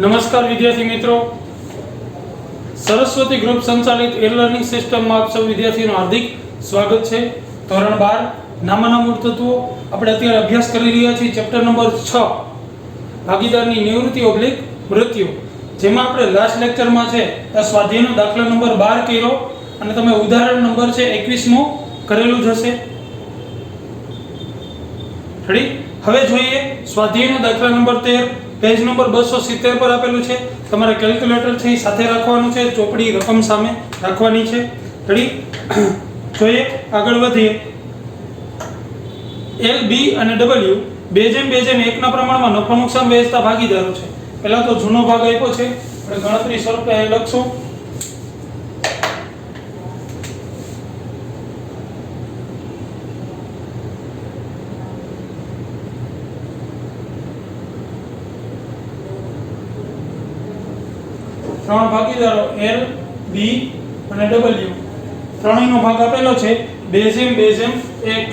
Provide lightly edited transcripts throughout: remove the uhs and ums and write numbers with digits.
नमस्कार विद्यार्थी मित्रों, सरस्वती ग्रुप संचालित ई लर्निंग सिस्टम में आप सब विद्यार्थीओं हार्दिक स्वागत है। ધોરણ 12 નામના મૂળ તત્વો આપણે અત્યારે અભ્યાસ કરી રહ્યા છીએ। ચેપ્ટર નંબર 6 ભાગીદારની નિવૃત્તિ ઓબ્લિક મૃત્યુ, જેમાં આપણે લાસ્ટ લેક્ચરમાં છે આ સ્વાધ્યાયનો દાખલા નંબર 12 કર્યો અને તમે ઉદાહરણ નંબર છે 21મો કરેલું જ હશે। રેડી? હવે જોઈએ સ્વાધ્યાયનો દાખલા નંબર 13, પેજ નંબર 270 પર આપેલું છે। તમારે કેલ્ક્યુલેટર છે સાથે રાખવાનું છે, ચોપડી રકમ સામે રાખવાની છે। રેડી? જોઈએ, આગળ વધીએ। L, B અને W બે જેમ એકના પ્રમાણમાં નફો નુકસાન વહેંચતા ભાગીદારો છે। પહેલા તો જૂનો ભાગ આપ્યો છે, આપણે ગણતરી સ્વરૂપે અહીં લખશું। ત્રણ ભાગીદારો L, B અને W, ત્રણેયનો ભાગ આપેલો છે બે જેમ એક।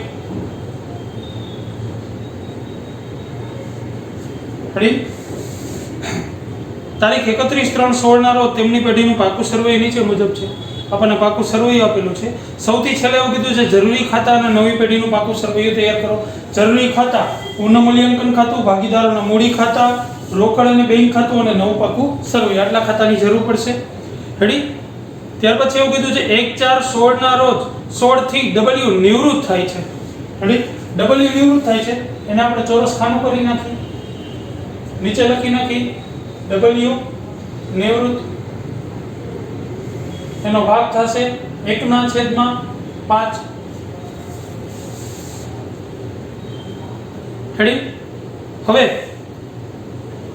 તારીખ 31/3/16 ના રોજ તેમની પેઢીનું પાકું સર્વે નીચે મુજબ છે। આપણને પાકું સર્વે આપેલું છે। સૌથી છેલ્લે એવું કીધું છે જરૂરી ખાતા અને નવી પેઢીનું પાકું સર્વે તૈયાર કરો। જરૂરી ખાતા પુનઃમૂલ્યાંકન ખાતું, ભાગીદારોના મૂડી ખાતા, રોકડ અને બેંક ખાતું અને નવું પાકું સર્વે, આટલા ખાતાની જરૂર પડશે। રેડી? ત્યાર પછી એવું કીધું છે 1/4/16 ના રોજ 16 થી W નિવૃત્ત થાય છે। રેડી? W નિવૃત્ત થાય છે, એને આપણે ચોરસ ખાનું કરી નાખી, નીચે લખી નાખી W નિવૃત્ત, એનો ભાગ થશે 1/5। રેડી? હવે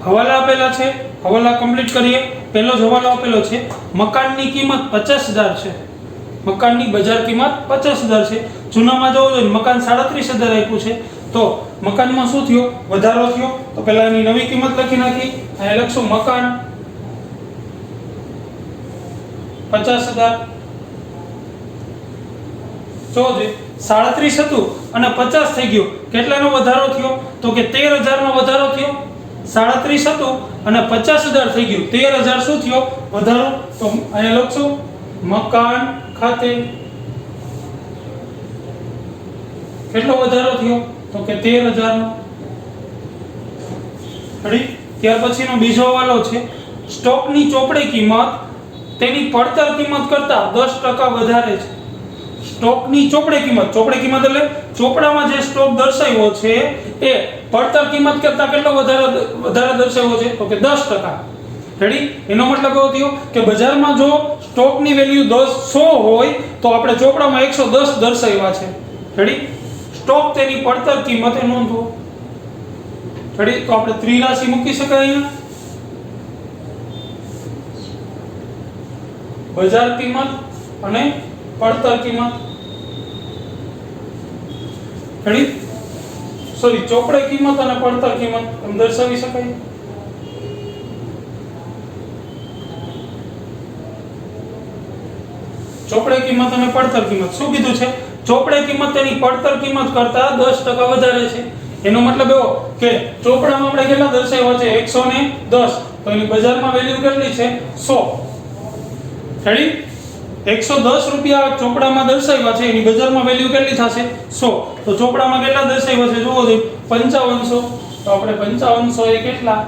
હવાલા આપેલા છે, હવાલા કમ્પ્લીટ કરીએ। પહેલો જ હવાલો આપેલો છે, મકાનની કિંમત 50,000 છે, મકાનની બજાર કિંમત 50,000 છે। જૂનામાં જોવું જોઈએ મકાન 37,000 આપ્યું છે, તો મકાનમાં શું થયો? વધારો થયો। તો પહેલા એની નવી કિંમત લખી નાખી, અહીં લખશું મકાન 50,000। જોજો 37 હતું અને 50 થઈ ગયું, કેટલાનો વધારો થયો? તો કે 13,000 નો વધારો થયો। 37 હતું અને 50,000 થઈ ગયું, 13,000 શું થયો? વધારો। તો અહીંયા લખશું મકાન ખાતે કેટલો વધારો થયો? તો કે 13,000 નો। રેડી? ત્યાર પછીનો બીજો હવાલો છે, સ્ટોકની ચોપડી કિંમત તેની પડતર કિંમત કરતા 10% વધારે છે। સ્ટોકની ચોપડી કિંમત એટલે ચોપડામાં જે સ્ટોક દર્શાવ્યો છે એ પડતર કિંમત કરતા કેટલો વધારે દર્શાવ્યો છે? તો કે 10%। રેડી? એનો મતલબ એવો થયો કે બજારમાં જો સ્ટોકની વેલ્યુ 100 હોય તો આપણે ચોપડામાં 110 દર્શાવ્યા છે। રેડી? સ્ટોક તેની પડતર કિંમતે નોંધો। રેડી? તો આપણે ત્રિરાશિ મૂકી શકાય અહીંયા, બજાર કિંમત અને પડતર કિંમત। રેડી? સોરી, ચોપડે કિંમત અને પડતર કિંમત એમ દર્શાવી શકાય। ચોપડે કિંમત અને પડતર કિંમત શું કીધું છે? ચોપડે કિંમત તેની પડતર કિંમત કરતા 10% વધારે છે। એનો મતલબ એવો કે ચોપડામાં આપણે કેટલા દર્શાવ્યા છે? 110, તો એની બજારમાં વેલ્યુ કેટલી છે? 100। રેડી? 110 રૂપિયા ચોપડામાં દર્શાવ્યા છે, એની બજારમાં વેલ્યુ કેટલી થશે? 100। તો ચોપડામાં કેટલા દર્શાવ્યા છે? જોવો જોઈએ 5500, તો આપણે 5500 એ કેટલા?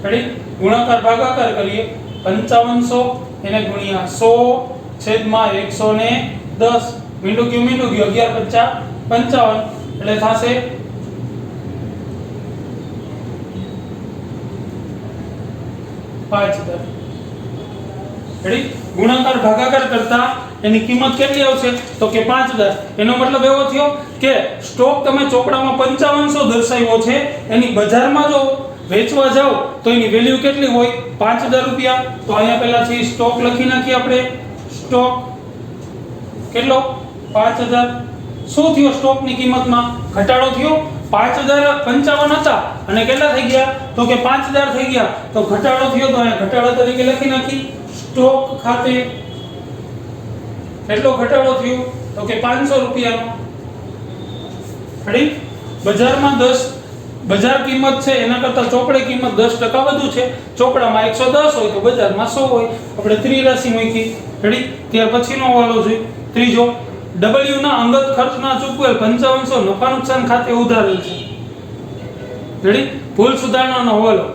રેડી? ગુણાકાર ભાગાકાર કરીએ, 5500 એને ગુણ્યા 100/110, મીંડું ગયું 11 × 5 = 55, એટલે થશે 5,000। રેડી? ગુણાકાર ભાગાકાર કરતા એની કિંમત કેટલી આવશે? તો કે 5,000। એનો મતલબ એવો થયો કે સ્ટોક તમે ચોપડામાં 5500 દર્શાવ્યો છે, એની બજારમાં જો વેચવા જાવ તો એની વેલ્યુ કેટલી હોય? 5,000 રૂપિયા। તો અહીંયા પહેલાથી સ્ટોક લખી નાખીએ આપણે, સ્ટોક કેટલો? 5,000। શું થયો? સ્ટોકની કિંમતમાં ઘટાડો થયો। 5,055 હતા અને કેટલા થઈ ગયા? તો કે 5,000 થઈ ગયા, તો ઘટાડો થયો। તો અહીંયા ઘટાડો તરીકે લખી નાખી, સ્ટોક ખાતે કેટલો ઘટાડો થયો? તો કે 500 રૂપિયાનો। રેડી? બજારમાં 10 બજાર કિંમત છે એના કરતાં ચોપડે કિંમત 10% વધુ છે. ચોપડામાં 110 હોય તો બજારમાં 100 હોય. આપણે ત્રિરાશિ મૂકી. રેડી? ત્યાર પછીનો હવાલો જોઈએ. ત્રીજો, W ના અંગત ખર્ચના ચૂકવેલ 5500 નફા નુકસાન ખાતે ઉધારેલ છે. રેડી? ભૂલ સુધારણાનો હવાલો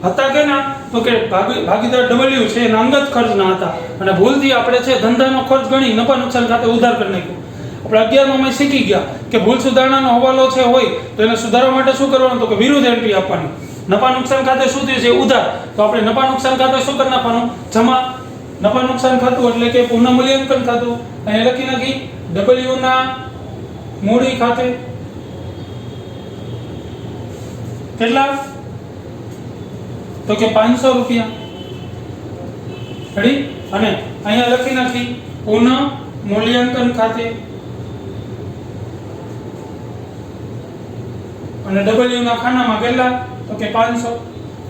હતા કે ના, તો કે ભાગીદાર W છે એના અંગત ખર્ચના હતા અને ભૂલથી આપણે છે ધંધાનો ખર્ચ ગણી નફા નુકસાન ખાતે ઉધાર કરી નાખ્યું. આપણે 11 માં શીખી ગયા કે ભૂલ સુધારણાનો હવાલો છે હોય તો એને સુધારવા માટે શું કરવાનું, તો કે વિરુદ્ધ એન્ટ્રી આપવાની. નફા નુકસાન ખાતે શું થયું છે, ઉધાર, તો આપણે નફા નુકસાન ખાતે શું કરી નાખવાનું, જમા. નફા નુકસાન ખાતું એટલે કે પુનઃ મૂલ્યાંકન ખાતું. અહીં લખી નાખી W ના મૂડી ખાતે કેટલા, તો કે 500 રૂપિયા. રેડી? અને અહીંયા લખી નાખી પુનઃ મૂલ્યાંકન ખાતે અને W ના ખાનામાં કેટલા, તો કે 500.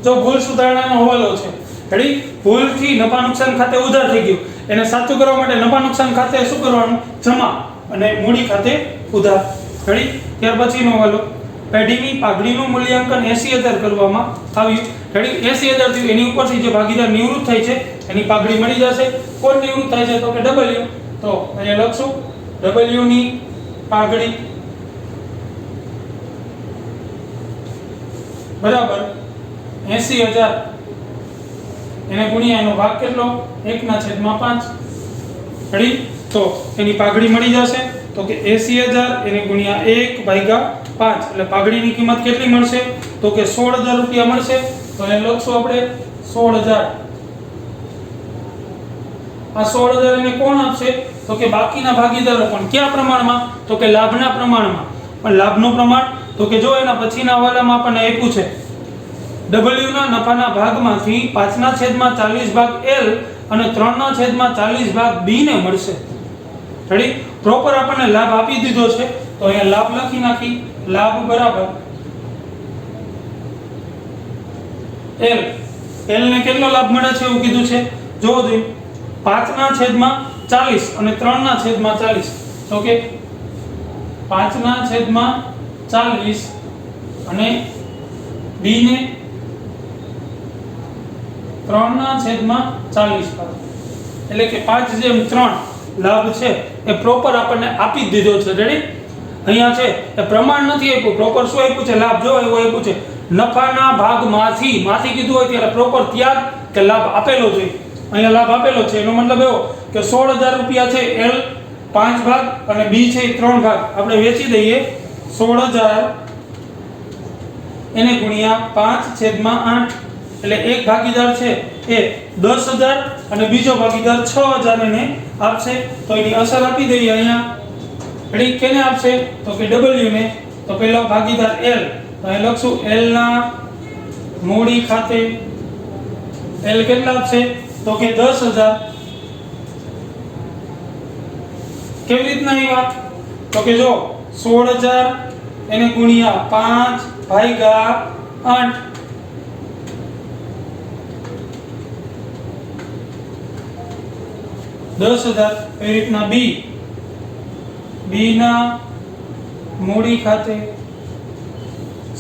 જો ભૂલ સુધારણાનો હવાલો છે. રેડી? ભૂલથી નફા નુકસાન ખાતે ઉધાર થઈ ગયું, એને સાચું કરવા માટે નફા નુકસાન ખાતે શું કરવાનું, જમા, અને મૂડી ખાતે ઉધાર. રેડી? ત્યાર પછીનો હવાલો, પેઢીની પાઘડીનું મૂલ્યાંકન 80000 કરવામાં આવ્યું. રેડી? 80000 થયું, એની ઉપરથી જે ભાગીદાર નિવૃત્ત થાય છે એની પાઘડી મળી જશે. કોણ નિવૃત્ત થાય છે, તો કે W. તો અહીંયા લખશું W ની પાઘડી બરાબર 80000 એને ગુણ્યા એનો ભાગ કેટલો, 1/5. રેડી? તો એની પાઘડી મળી જશે, તો કે 80000 એને ગુણ્યા 1/5 એટલે પાઘડીની કિંમત કેટલી મળશે, તો કે 16000 રૂપિયા મળશે. તો એને લખશું આપણે 16000. આ 16000 એને કોણ આપશે, તો કે બાકીના ભાગીદારો. પણ કયા પ્રમાણમાં, તો કે લાભના પ્રમાણમાં. પણ લાભનું પ્રમાણ, તો કે જો એના પછીના હવાલામાં આપણને આપ્યું છે W ના નફાના ભાગમાંથી 5/40 ભાગ L અને 3/40 ભાગ B ને મળશે. રેડી? પ્રોપર આપણને લાભ આપી દીધો છે, તો અહીંયા લાભ લખી નાખી, લાભ બરાબર L. L ને કેટલો લાભ મળે છે એવું કીધું છે, જોવો જોઈએ. 5/40 અને 3/40, તો કે 5/40 અને B ને 3/40 એટલે કે 5/3 લાભ છે એ પ્રોપર આપણને આપી જ દીધો છે. રેડી? અહીંયા છે એ પ્રમાણ નથી આપ્યું, પ્રોપર શું આપ્યું છે, લાભ. જો એવું આપ્યું છે નફાના ભાગમાંથી, માંથી કીધું હોય ત્યારે પ્રોપર ત્યાગ કે લાભ આપેલો જોઈએ. અહીંયા લાભ આપેલો છે, એનો મતલબ એવો કે 16000 રૂપિયા છે L 5 ભાગ અને B છે 3 ભાગ. આપણે વેચી દઈએ 16000 એને ગુણ્યા 5/8 એટલે એક ભાગીદાર છે એ 10000 અને બીજો ભાગીદાર 6000 એને આપશે. તો એની અસર આપી દઈએ અહીંયા. રેડી? કેને આપશે, તો કે W ને. તો પહેલો ભાગીદાર L, તો અહીં લખશું L ના મૂડી ખાતે L કેટલા આપશે, તો કે 10000. કેવી રીતના આવ્યા, તો કે જો 16000 એને ગુણ્યા 5/8 10000. એ રીતના B ના મૂડી ખાતે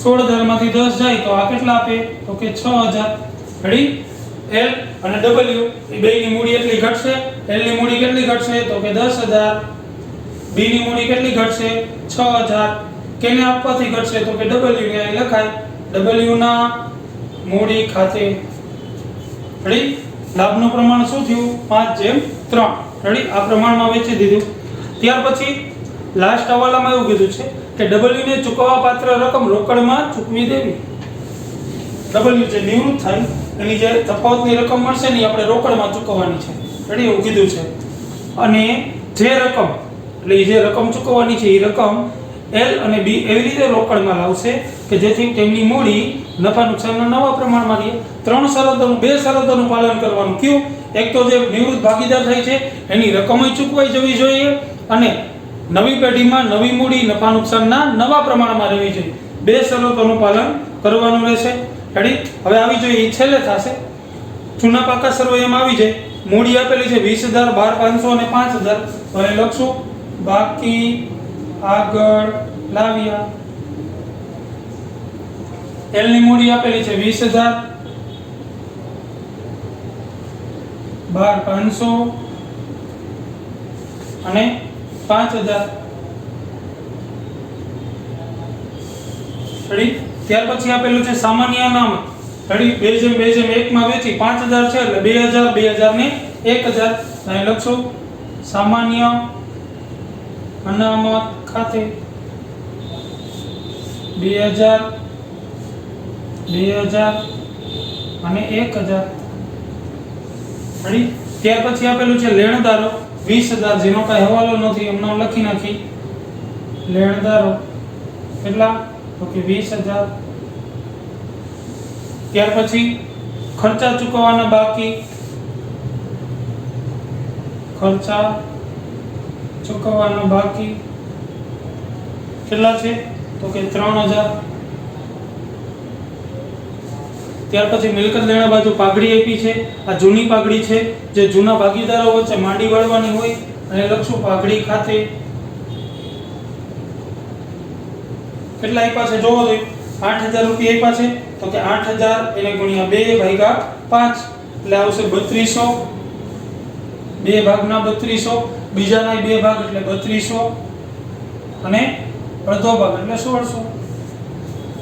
16000 માંથી 10 જાય તો આ કેટલા આપે, તો કે 6000. રેડી? L અને W એ બેયની મૂડી એટલી ઘટશે. L ની મૂડી કેટલી ઘટશે, તો કે 10000. B ની મૂડી કેટલી ઘટશે, 6000. કેને આપવાથી ઘટશે, તો કે W ને. અહીં લખાય W ના મૂડી ખાતે. રેડી? લાભનું પ્રમાણ શું થયું, 5/3. રેડી? આ પ્રમાણમાં વેચી દીધું. ત્યાર પછી લાસ્ટ હવાલામાં એવું કીધું છે કે W ને ચૂકવવા પાત્ર રકમ રોકડમાં ચૂકવી દેવી. W જે નિવૃત્ત થાય એની જે તફાવતની રકમ મળશે ને આપણે રોકડમાં ચૂકવવાની છે. રેડી? એવું કીધું છે. અને જે રકમ, એટલે જે રકમ ચૂકવવાની છે એ રકમ L અને B એવી રીતે રોકડમાં લાવશે કે જેથી તેમની મૂડી નફા નુકસાનના નવા પ્રમાણમાં રહે. 3 શરતોનું, 2 શરતોનું પાલન કરવાનું. કયું? એક તો જે નિવૃત્ત ભાગીદાર થાય છે એની રકમ ચૂકવાઈ જવી જોઈએ અને નવી પેઢીમાં નવી મૂડી નફા નુકસાનના નવા પ્રમાણમાં રહેવી જોઈએ. 2 શરતોનું પાલન કરવાનું રહેશે. રેડી? હવે આવી જોઈએ છેલ્લે થશે જૂના પાકા સરવૈયામાં આવી જાય. મૂડી આપેલી છે 20000, 12500 અને 5000. તો એ લખશું બાકી આગળ લાવ્યા. એલ ની મૂડી આપેલી છે 20,000, બાર 500 અને 5,000. રેડી? ત્યાર પછી આપેલું છે સામાન્ય અનામત. રેડી? 2:1 માં વેચી 5,000 છે એટલે 2,000, 2,000 ને 1,000. અહીં લખશું સામાન્ય અનામત ખાતે 2,000, 2,000 અને 1,000. રેડી? ત્યાર પછી આપેલું છે લેણદારો 20,000, જેનો કઈ હવાલો નથી, એમનો લખી નાખી. લેણદારો કેટલા? તો કે 20,000. ત્યાર પછી ખર્ચા ચૂકવવાના બાકી, ખર્ચા ચૂકવવાના બાકી કેટલા છે? તો કે 3,000. ત્યાર પછી મિલકત લેણા બાજુ પાઘડી આપી છે. આ જૂની પાઘડી છે, જે જૂના ભાગીદારો વચ્ચે માંડી વાળવાની હોય, અને લખશું પાઘડી ખાતે કેટલા આપ્યા છે જોવો તો 8,000 રૂપિયા આપ્યા છે. તો કે 8,000 એને ગુણ્યા 2 ભાગ્યા 5 એટલે આવશે 3200. 2 ભાગના 3200, બીજાના 2 ભાગ એટલે 3200 અને અડધો ભાગ એટલે 1600.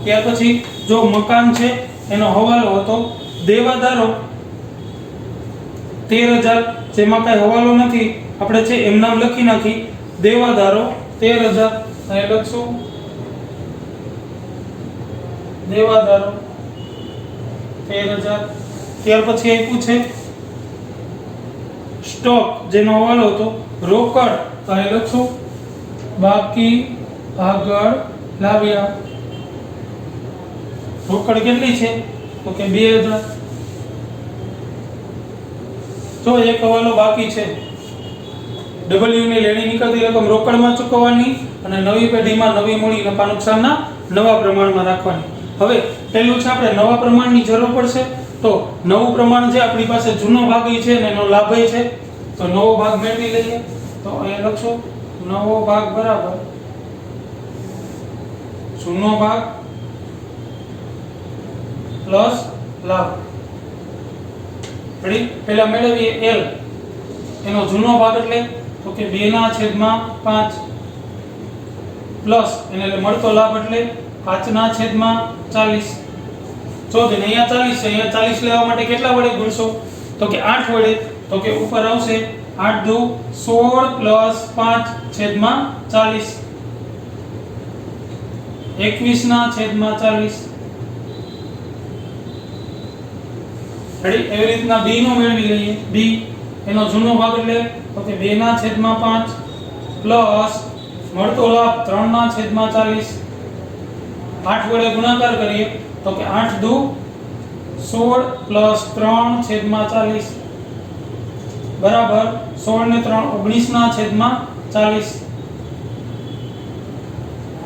ત્યાર પછી જો મકાન છે એનો હવાલો હતો દેવાદારો 13,000, જેમાં કઈ હવાલો નથી, આપણે છે એમ નામ લખી નાખી. દેવાદારો 13,000 અહીં લખશું દેવાદારો 13,000. ત્યાર પછી આપ્યું છે સ્ટોક, જેનો હવાલો હતો રોકડ, તો અહીં લખશું બાકી આગળ લાવ્યા. રોકડ કેટલી છે? તો કે 2,000. જો એક હવાલો બાકી છે, ડબલ્યુ ની લેણી નીકળતી રકમ રોકડમાં ચૂકવવાની અને નવી પેઢીમાં નવી મૂડી નફા નુકસાનના નવા પ્રમાણમાં રાખવાની. હવે પહેલું છે આપણે નવા પ્રમાણની જરૂર પડશે, તો નવું પ્રમાણ છે આપણી પાસે જૂનો ભાગ છે અને એનો લાભ છે, તો નવો ભાગ મેળવી લઈએ. તો અહીંયા લખશું નવો ભાગ બરાબર જૂનો ભાગ પ્લસ લાભ. રેડી? પહેલા મેળવીએ L, એનો જૂનો ભાગ એટલે તો કે 2/5 પ્લસ એને મળતો લાભ એટલે 5/40. જો કે અહીંયા 40 છે, અહીંયા 40 લેવા માટે કેટલા વડે ગુણશો? તો કે 8 વડે. તો કે ઉપર આવશે 8 દુ 16 પ્લસ 5/40 21/40. રેડી? એવી રીતના b નો મેળવી લઈએ. b એનો જૂનો ભાગ એટલે તો કે 2/5 પ્લસ મળતો લાભ 3/40. 8 વડે ગુણાકાર કરીએ તો કે 8 દુ 16 પ્લસ 3/40 બરાબર 16 ને 3 19/40.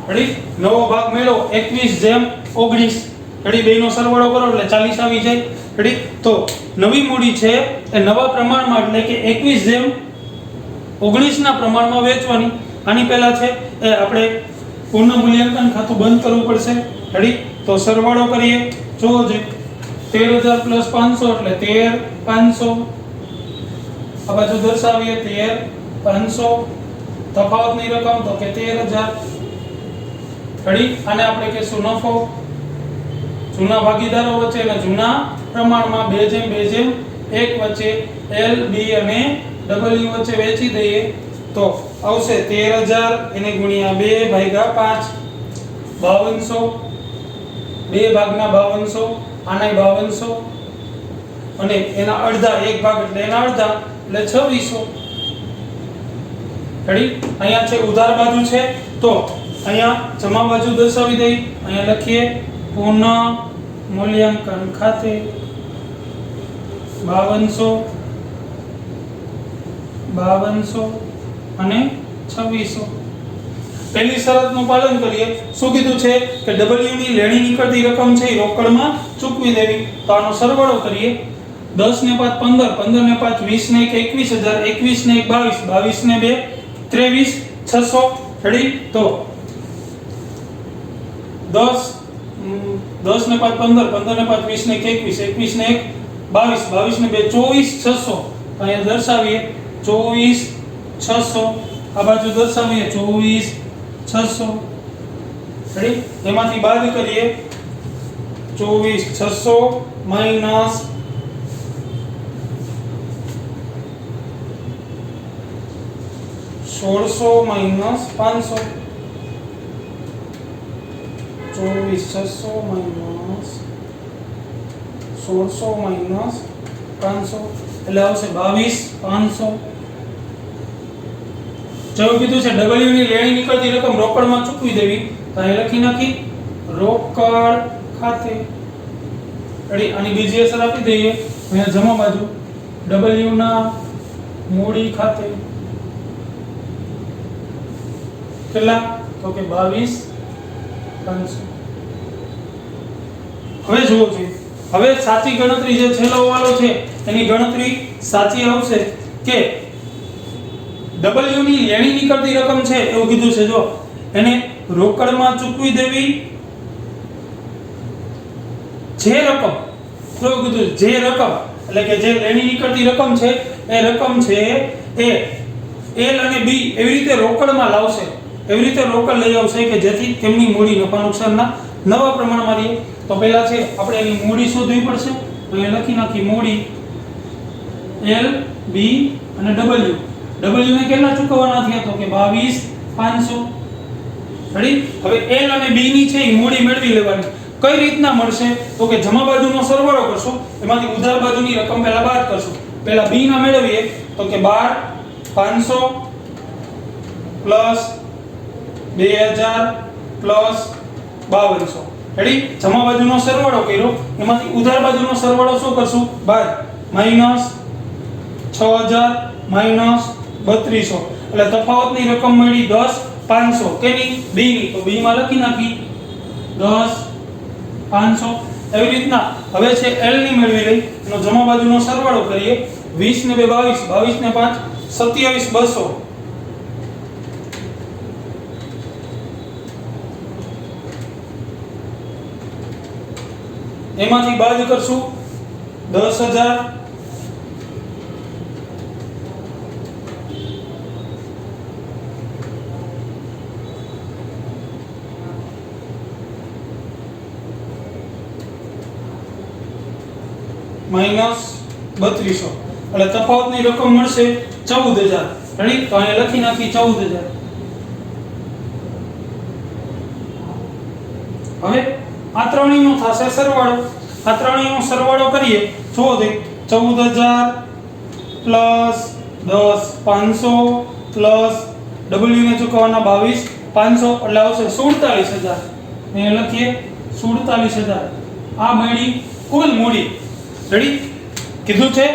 રેડી? નવો ભાગ મેળવો 21/19. રેડી? બેનો સરવાળો કરો એટલે 40 આવી જાય. રેડી? તો નવી મૂડી છે એ નવા પ્રમાણમાં એટલે કે 21/19 ના પ્રમાણમાં વેચવાની. આની પહેલા છે એ આપણે પૂર્ણ મૂલ્યાંકન ખાતું બંધ કરવું પડશે. રેડી? તો સરવાળો કરીએ. જોવો જે 13,000 પ્લસ 500 એટલે 13,500. આ બાજુ દર્શાવીએ 13,500. તફાવતની રકમ તો કે 13,000. રેડી? આને આપણે કહીશું નફો. જૂના ભાગીદારો વચ્ચે અને જૂના પ્રમાણમાં 2:1 વચ્ચે L, B અને W વચ્ચે વેચી દઈએ તો આવશે 13,000 એને ગુણ્યા 2 ભાગ્યા 5 5200. 2 ભાગના 5200, આના 5200 અને એના અડધા, એક ભાગ એટલે એના અડધા એટલે 2600. રેડી? અહીંયા છે ઉધાર બાજુ છે, તો અહીંયા જમા બાજુ દર્શાવી દઈ. અહીંયા લખીએ પુનઃ મૂલ્યાંકન ખાતે 5200 અને 2600. પહેલી શરતનું પાલન કરીએ. શું કીધું છે કે W ની લેણી નીકળતી રકમ છે એ રોકડમાં ચૂકવી દેવી. તો આનો સરવાળો કરીએ. 10 ને 5 15, 15 ને 5 20 ને 1 21,000, 21 ને 1 22, 22 ને 2 23,600. રેડી? તો 10 10 ને 5 15, 15 ને 5 20 ને 21, 21 ને 1 22, 22 ને 2 24 600 અહીંયા દર્શાવીએ 24 600 આ બાજુ દર્શાવીએ 24 600 રેડી એમાંથી બાદ કરીએ 24 600 માઈનસ 1600 માઈનસ 500 24 600 માઈનસ 1600 માઈનસ 500 એટલે આવશે 22 500 જેવું કીધું છે W ની લેણી નીકળતી રકમ રોકડમાં ચૂકવી દેવી તો અહીં લખી નાખી રોકડ ખાતે રેડી આની બીજી અસર આપી દઈએ અહીંયા જમા બાજુ W ના મૂડી ખાતે કેટલા તો કે 22 500 હવે જુઓ છે હવે સાચી ગણતરી જે છેલ્લો વાળો છે એની ગણતરી સાચી આવશે કે W ની લેણી નીકળતી રકમ છે એવું કીધું છે જો એને રોકડમાં ચૂકવી દેવી જે રકમ શું કીધું જે રકમ એટલે કે જે લેણી નીકળતી રકમ છે એ રકમ છે એ L અને B એવી રીતે રોકડમાં લાવશે એવી રીતે રોકડ લઈ આવશે કે જેથી તેમની મૂડી નફા નુકસાનના નવા પ્રમાણમાં રહે તો પહેલા છે આપણે એની મૂડી શોધવી પડશે તો એ લખી નાખી મૂડી L B અને W ને કેટલા ચૂકવવાના થયા તો કે 22500 રેડી હવે L અને B ની છે એ મૂડી મેળવી લેવાની કઈ રીતના મળશે તો કે જમા બાજુનો સરવાળો કરશો એમાંથી ઉધાર બાજુની રકમ પહેલા બાદ કરશો પહેલા B ના મેળવીએ તો કે 12500 પ્લસ 2000 પ્લસ 5200 રેડી જમા બાજુનો સરવાળો કર્યો એમાંથી ઉધાર બાજુનો સરવાળો શું કરશું બાદ માઈનસ 6000 માઈનસ 3200 એટલે તફાવતની રકમ મળી 10500 કેની B ની તો B માં લખી નાખી 10500 એવી રીતના હવે છે L ની મેળવી લઈ એનો જમા બાજુનો સરવાળો કરીએ 20 ને 2 22 22 ને 5 27200 એમાંથી બાદ કરશું 10000 માઈનસ 3200 એટલે તફાવતની રકમ મળશે 14000 રેડી તો અહીંયા લખી નાખી 14000 હવે આ ત્રણેયનો થશે સરવાળો આ ત્રણેયનો સરવાળો કરીએ જો દે 14000 પ્લસ 10500 પ્લસ W ને ચૂકવવાના 22500 એટલે આવશે 47000 અહીંયા લખીએ 47000 આ મળી કુલ મૂડી રેડી કીધું છે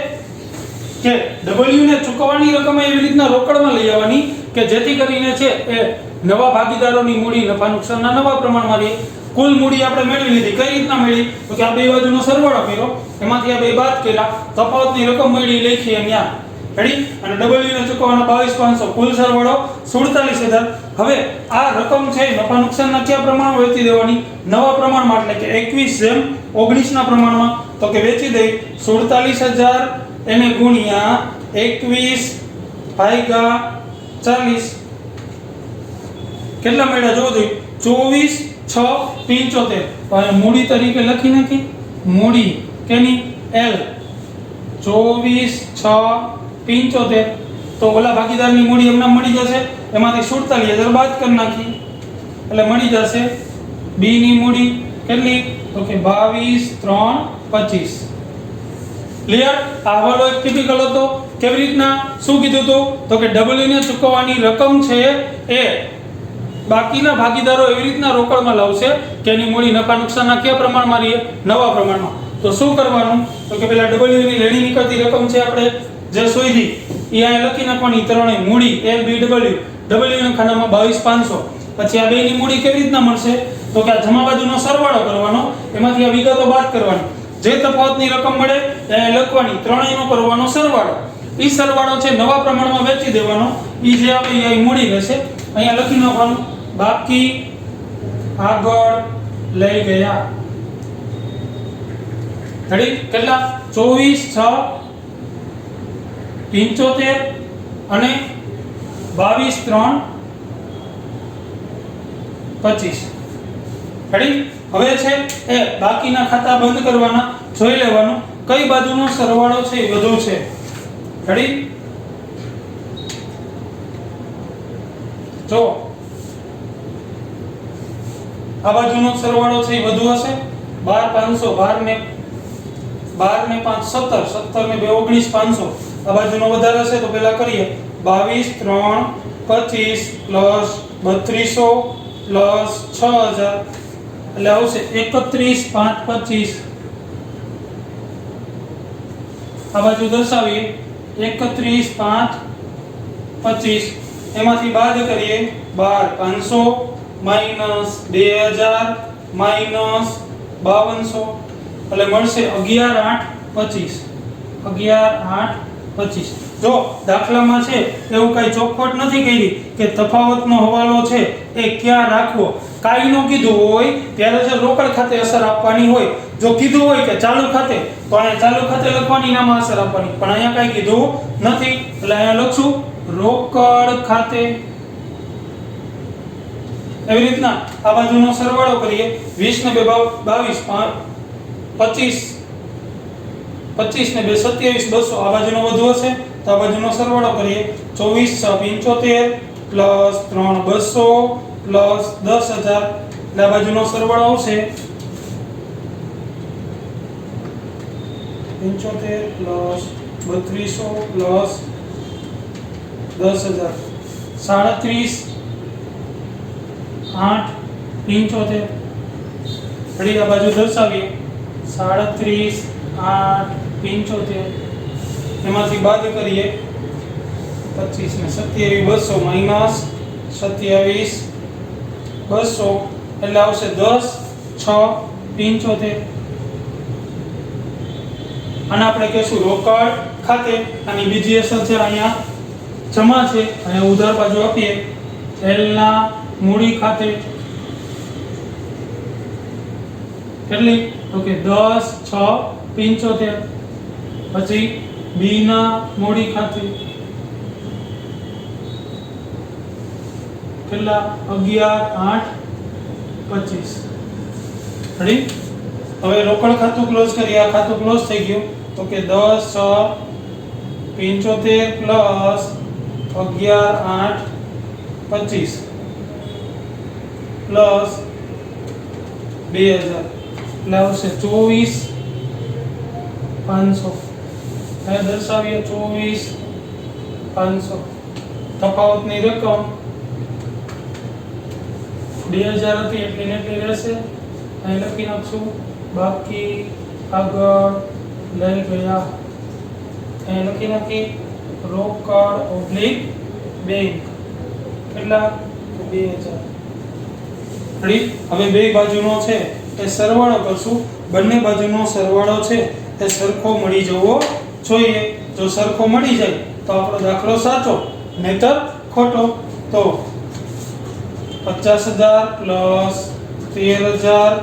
કે W ને ચૂકવવાની રકમ એવી રીતના રોકડમાં લઈ આવવાની કે જેથી કરીને છે એ નવા ભાગીદારોની મૂડી નફા નુકસાનના નવા પ્રમાણમાં રહે કુલ મૂડી આપણે મેળવી લીધી કઈ રીતના મળી તો કે આ બે બાજુનો સરવાળો કર્યો એમાંથી આ બે બાદ કર્યા તફાવતની રકમ મળી લખી અહીંયા રેડી અને W ને ચૂકવવાના 22500 કુલ સરવાળો 47000 હવે આ રકમ છે નફા નુકસાનના કયા પ્રમાણમાં વેચી દેવાની નવા પ્રમાણમાં એટલે કે 21:19 ના પ્રમાણમાં તો કે વેચી દે 47000 એને ગુણ્યા 21/40 કેટલા મળ્યા જોવો જોઈએ 24,675 તો આ મૂડી તરીકે લખી નાખી મૂડી કેની L 24,675 તો ઓલા ભાગીદારની મૂડી એમને મળી જશે એમાંથી 47000 બાદ કરી નાખી એટલે મળી જશે B ની મૂડી કેટલી તો કે 22,325 ક્લિયર આ હવાલો એક ટિપિકલ હતો કેવી રીતના શું કીધું તો કે W ને ચૂકવવાની રકમ છે એ બાકીના ભાગીદારો એવી રીતના રોકડમાં લાવશે કે એની મૂડી નફા નુકસાનના કયા પ્રમાણમાં રહે નવા પ્રમાણમાં તો શું કરવાનું તો કે પેલા W ની લેણી નીકળતી રકમ છે આપણે જે શોધી એ અહીં લખી નાખવાની ત્રણેય મૂડી L B W ના ખાનામાં 22,500 પછી આ બેની મૂડી કેવી રીતના મળશે તો કે આ જમા બાજુનો સરવાળો કરવાનો એમાંથી આ વિગતો બાદ કરવાની જે તફાવતની રકમ મળે એ લખવાની ત્રણેયનો કરવાનો સરવાળો ઈ સરવાળો છે નવા પ્રમાણમાં વેચી દેવાનો ઈ જે આપણે અહીં મૂડી રહેશે અહીંયા લખી નાખવાનું બાકી આગળ લઈ ગયા રેડી કેટલા 24 6 75 અને 22 3 25 રેડી હવે છે એ બાકીના ખાતા બંધ કરવાના જોઈ લેવાનું કઈ બાજુનો સરવાળો છે એ વધુ છે રેડી જો આ બાજુનો સરવાળો છે એ વધુ હશે 12 500 12 ને 5 17 17 ને 2 19 500 આ બાજુનો વધારે હશે તો પહેલા કરીએ 22 3 25 પ્લસ 3200 પ્લસ 6000 એટલે આવશે 31 5 25 આ બાજુ દર્શાવીએ 31 5 25 એમાંથી બાદ કરીએ 12 500 માઈનસ 2000 માઈનસ 5200 એટલે મળશે 11 8 25 11 8 25 જો દાખલામાં છે એવું કઈ ચોખવટ નથી કરી કે તફાવતનો હવાલો છે એ ક્યાં રાખવો કાઈ નો કીધું હોય ત્યારે જે રોકડ ખાતે અસર આપવાની હોય જો કીધું હોય કે ચાલુ ખાતે તો અહીંયા ચાલુ ખાતે લખવાની નામાં અસર આપવાની પણ અહીંયા કાઈ કીધું નથી એટલે અહીંયા લખશું રોકડ ખાતે એવી રીતના આ બાજુનો સરવાળો કરીએ 20 ને 2 22 25 25 ને 2 27 200 આ બાજુનો વધુ હશે તો આ બાજુનો સરવાળો કરીએ 24 6 75 પ્લસ 3 200 પ્લસ 10000 એટલે આ બાજુનો સરવાળો આવશે 75 પ્લસ 3200 પ્લસ 10000 37 8 75 ફરી આ બાજુ દર્શાવીએ 37 8 75 એમાંથી બાદ કરીએ 25 ને 27 200 માઈનસ 27 200 એટલે આવશે 10 6 75 અને આપણે કહેશું રોકડ ખાતે આની બીજી અસર છે અહીંયા જમા છે અહીંયા ઉધાર બાજુ આપીએ L ના મૂડી ખાતે કેટલી તો કે 10 6 75 પછી B ના મૂડી ખાતે કેટલા 11 8 25 રેડી હવે રોકડ ખાતું ક્લોઝ કરીએ આ ખાતું ક્લોઝ થઈ ગયું તો કે 10 6 75 પ્લસ 11 8 25 પ્લસ 2000 એટલે આવશે 24 500 હવે દર્શાવીએ 24 500 તફાવતની રકમ 2000 હતી એટલી ને એટલી રહેશે અહીં લખી નાખશું બાકી આગળ લઈ ગયા અહીં લખી નાખી રોકડ ઓબ્લિક બેંક કેટલા 2000 રેડી હવે બે બાજુનો છે એ સરવાળો કરશું બંને બાજુનો સરવાળો છે એ સરખો મળી જવો જોઈએ જો સરખો મળી જાય તો આપણો દાખલો સાચો નહીતર ખોટો તો 50000 પ્લસ 13000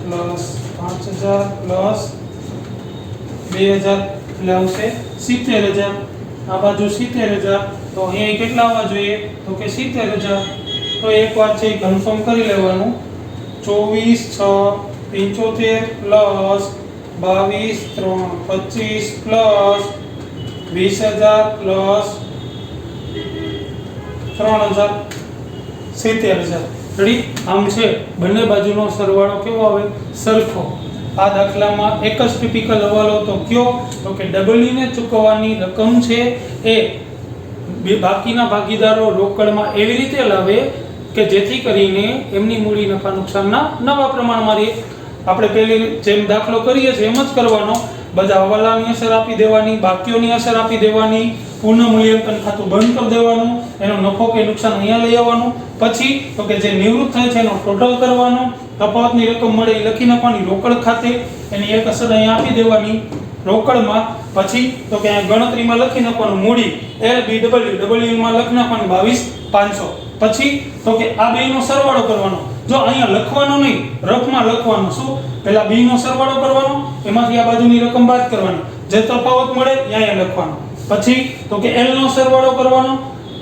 પ્લસ 5000 પ્લસ 2000 એટલે આવશે 70000 આ બાજુ 70000 તો અહીંયા કેટલા આવવા જોઈએ તો કે 70000 તો એક વાત છે કન્ફર્મ કરી લેવાનું 24 6 75 પ્લસ 22 3 25 પ્લસ 20000 પ્લસ 3000 70000 રેડી આમ છે બંને બાજુનો સરવાળો કેવો આવે સરખો આ દાખલામાં એક જ ટિપિકલ હવાલો તો કયો તો કે W ને ચૂકવવાની રકમ છે એ બાકીના ભાગીદારો રોકડમાં એવી રીતે લાવે કે જેથી કરીને એમની મૂડી નફા નુકસાનના નવા પ્રમાણમાં રહે આપણે પહેલી જેમ દાખલો કરીએ છીએ એમ જ કરવાનો બધા હવાલાની અસર આપી દેવાની બાકીઓની અસર આપી દેવાની પુનઃ મૂલ્યાંકન ખાતું બંધ કરી દેવાનું એનો નફો કે નુકસાન અહીંયા લઈ આવવાનું પછી તો કે જે નિવૃત્ત થાય છે એનો ટોટલ કરવાનો તફાવતની રકમ મળે એ લખી નાખવાની રોકડ ખાતે એની એક અસર અહીંયા આપી દેવાની રોકડમાં પછી તો કે અહીંયા ગણતરીમાં લખી નાખવાનું મૂડી LBW માં લખી નાખવાનું 22500 પછી તો કે આ બેનો સરવાળો કરવાનો જો અહીંયા લખવાનો નહીં, રફમાં લખવાનો. શું? પહેલા b નો સરવાળો કરવાનો, એમાંથી આ બાજુની રકમ બાદ કરવાની, જે તફાવત મળે અહીંયા લખવાનો. પછી તો કે l નો સરવાળો કરવાનો,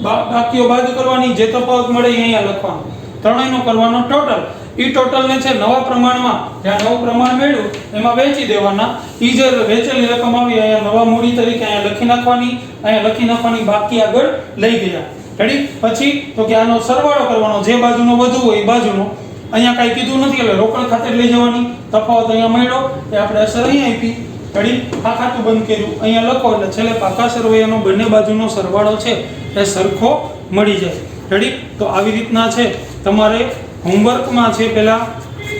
બાકીઓ બાદ કરવાની, જે તફાવત મળે અહીંયા લખવાનો. ત્રણેયનો કરવાનો ટોટલ. ઈ ટોટલ ને છે નવા પ્રમાણમાં, જ્યાં નવું પ્રમાણ મેળવ્યું એમાં વેચી દેવાના. ઈ જે વેચેલી રકમ આવી અહીંયા નવા મૂડી તરીકે અહીંયા લખી નાખવાની, બાકી આગળ લઈ ગયા. રેડી? પછી તો કે આનો સરવાળો કરવાનો, જે બાજુનો વધુ હોય એ બાજુનો. અહીંયા કાંઈ કીધું નથી એટલે રોકડ ખાતે લઈ જવાની. તફાવત અહીંયા મળ્યો એ આપણે અસર અહીંયા આપી. રેડી? આ ખાતું બંધ કર્યું, અહીંયા લખો એટલે છેલ્લે પાકા સરવૈયાનો બંને બાજુનો સરવાળો છે એ સરખો મળી જાય. રેડી? તો આવી રીતના છે તમારે હોમવર્કમાં છે પહેલા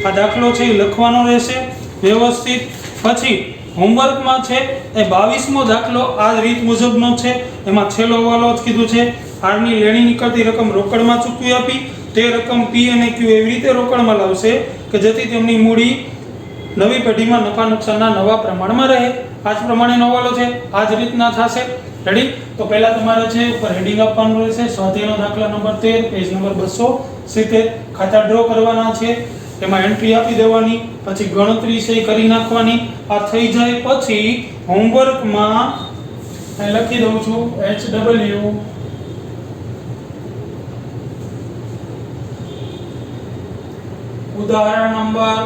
આ દાખલો છે એ લખવાનો રહેશે વ્યવસ્થિત. પછી હોમવર્કમાં છે એ 22મો દાખલો આ રીત મુજબનો છે. એમાં છેલ્લો હવાલો જ કીધું છે, r ની લેણી નીકળતી રકમ રોકડમાં ચૂકવી આપી, તે રકમ p અને q એવી રીતે રોકડમાં લાવશે કે જેથી તેમની મૂડી નવી પેઢીમાં નફા નુકસાનના નવા પ્રમાણમાં રહે. આ જ પ્રમાણેનો હવાલો છે, આ જ રીતના થશે. રેડી? તો પહેલા તમારે છે ઉપર હેડિંગ આપવાનું રહેશે, સ્વાધ્યાયનો દાખલા નંબર 13, પેજ નંબર 270. ખાતા ડ્રો કરવાના છે, એમાં એન્ટ્રી આપી દેવાની, પછી ગણતરી છે કરી નાખવાની. આ થઈ જાય પછી હોમવર્કમાં અહીં લખી દઉં છું HW ઉદાહરણ નંબર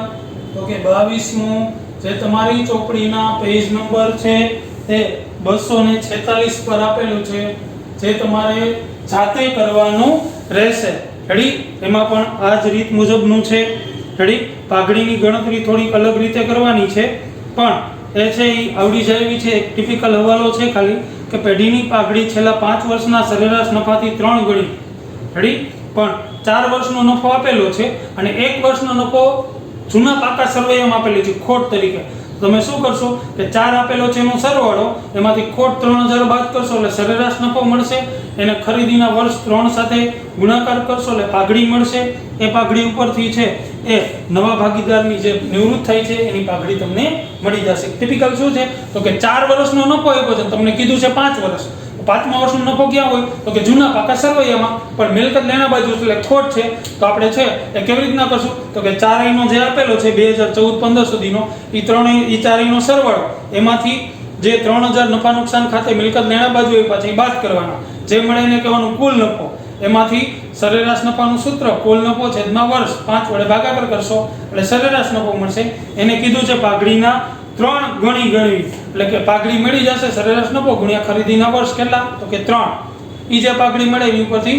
તો કે 22મું, જે તમારી ચોપડીના પેજ નંબર છે તે 246 પર આપેલું છે, જે તમારે જાતે કરવાનું રહેશે. રેડી? એમાં પણ આ જ રીત મુજબનું છે. રેડી? પાઘડીની ગણતરી થોડીક અલગ રીતે કરવાની છે, પણ એ છે એ આવડી જાય એવી છે. એક ટિપિકલ હવાલો છે ખાલી કે પેઢીની પાઘડી છેલ્લા 5 વર્ષના સરેરાશ નફાથી 3 ગણી. રેડી? પણ 4 વર્ષનો નફો આપેલો છે અને 1 વર્ષનો નફો જૂના પાકા સરવૈયામાં આપેલી છે ખોટ તરીકે. તમે શું કરશો કે 4 આપેલો છે એનો સરવાળો, એમાંથી ખોટ 3000 બાદ કરશો એટલે સરેરાશ નફો મળશે. એને ખરીદીના વર્ષ 3 સાથે ગુણાકાર કરશો એટલે પાઘડી મળશે. એ પાઘડી ઉપરથી છે એ નવા ભાગીદારની જે નિવૃત્ત થાય છે એની પાઘડી તમને મળી જશે. ટિપિકલ શું છે તો કે 4 વર્ષનો નફો આપ્યો છે, તમને કીધું છે 5 વર્ષ. 5મા વર્ષનો નફો ક્યાં હોય તો કે જૂના પાકા સરવૈયામાં, પણ મિલકત લેણા બાજુ એટલે ખોટ છે. તો આપણે છે એ કેવી રીતના કરશું તો કે 4i નો જે આપેલો છે 2014-15 સુધીનો ઈ ચારેયનો સરવાળો, એમાંથી જે 3000 નફા નુકસાન ખાતે મિલકત લેણા બાજુ એ પાછી બાદ કરવાના, જે મળે એને કહેવાનું કુલ નફો. એમાંથી સરેરાશ નફાનું સૂત્ર કુલ નફો છેદમાં વર્ષ 5 વડે ભાગાકાર કરશો એટલે સરેરાશ નફો મળશે. એને કીધું છે પાઘડીના 3 ગણી ગણવી, એટલે કે પાઘડી મળી જશે સરેરાશ નફો ગુણ્યા ખરીદીના વર્ષ કેટલા તો કે 3. ઈ જે પાઘડી મળે એની ઉપરથી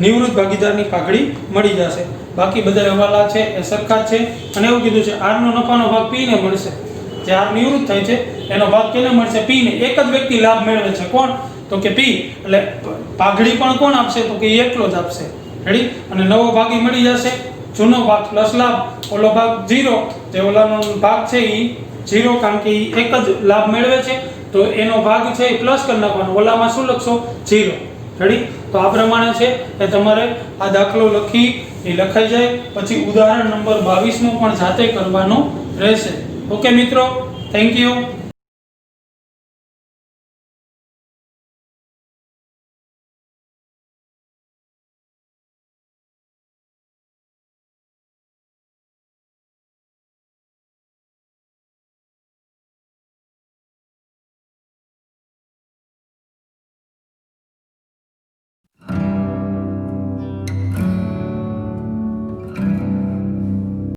નિવૃત્ત ભાગીદારની પાઘડી મળી જશે. બાકી બધા હવાલા છે એ સરખા છે. અને એવું કીધું છે r નો નફાનો ભાગ p ને મળશે, જે r નિવૃત્ત થાય છે એનો ભાગ કેને મળશે? p ને. એક જ વ્યક્તિ લાભ મેળવે છે, કોણ તો કે p, એટલે પાઘડી પણ કોણ આપશે તો કે એકલો જ આપશે. રેડી? અને નવો ભાગી મળી જશે, જૂનો ભાગ પ્લસ લાભ, ઓલો ભાગ 0, જે ઓલાનો ભાગ છે ઈ 0 કારણ કે ઈ એક જ લાભ મેળવે છે તો એનો ભાગ છે એ પ્લસ કરી નાખવાનો, ઓલામાં શું લખશો 0. રેડી? તો આ પ્રમાણે છે એ તમારે આ દાખલો લખી એ લખાઈ જાય. પછી ઉદાહરણ નંબર 22મું પણ જાતે કરવાનું રહેશે. ઓકે મિત્રો, થેન્ક યુ.